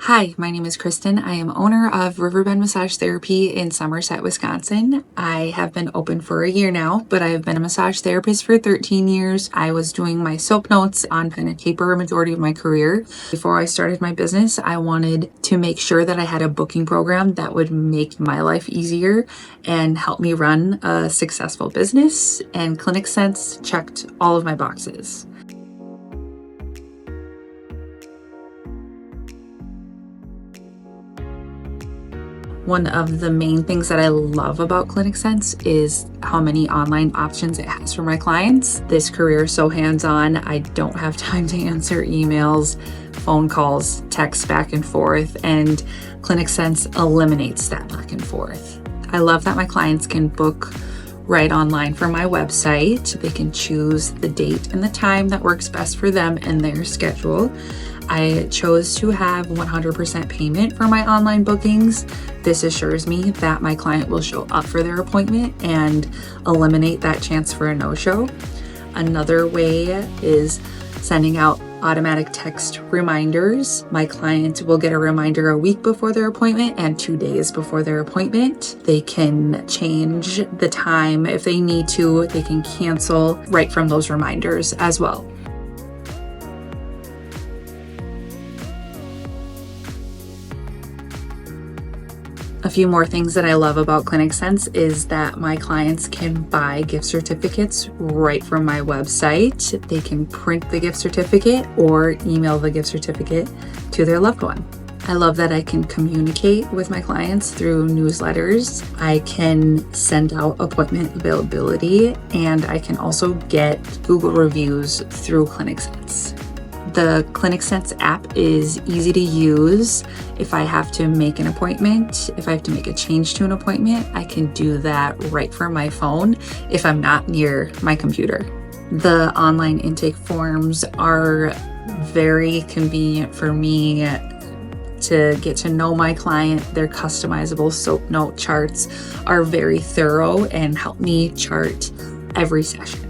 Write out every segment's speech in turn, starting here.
Hi, my name is Kristen. I am owner of Riverbend Massage Therapy in Somerset, Wisconsin. I have been open for a year now, but I have been a massage therapist for 13 years. I was doing my soap notes on pen and paper a majority of my career. Before I started my business, I wanted to make sure that I had a booking program that would make my life easier and help me run a successful business, and ClinicSense checked all of my boxes. One of the main things that I love about ClinicSense is how many online options it has for my clients. This career is so hands-on. I don't have time to answer emails, phone calls, texts back and forth, and ClinicSense eliminates that back and forth. I love that my clients can book right online from my website. They can choose the date and the time that works best for them and their schedule. I chose to have 100% payment for my online bookings. This assures me that my client will show up for their appointment and eliminate that chance for a no-show. Another way is sending out automatic text reminders. My client will get a reminder a week before their appointment and 2 days before their appointment. They can change the time if they need to. They can cancel right from those reminders as well. A few more things that I love about ClinicSense is that my clients can buy gift certificates right from my website. They can print the gift certificate or email the gift certificate to their loved one. I love that I can communicate with my clients through newsletters. I can send out appointment availability, and I can also get Google reviews through ClinicSense. The ClinicSense app is easy to use. If I have to make an appointment, if I have to make a change to an appointment, I can do that right from my phone if I'm not near my computer. The online intake forms are very convenient for me to get to know my client. Their customizable soap note charts are very thorough and help me chart every session.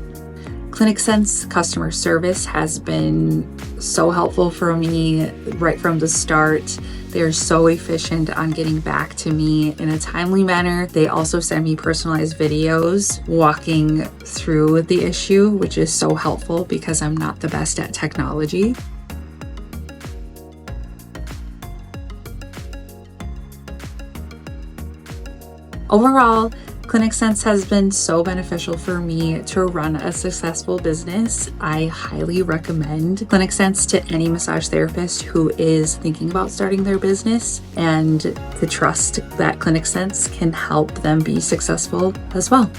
ClinicSense customer service has been so helpful for me right from the start. They're so efficient on getting back to me in a timely manner. They also send me personalized videos walking through the issue, which is so helpful because I'm not the best at technology. Overall, ClinicSense has been so beneficial for me to run a successful business. I highly recommend ClinicSense to any massage therapist who is thinking about starting their business, and to trust that ClinicSense can help them be successful as well.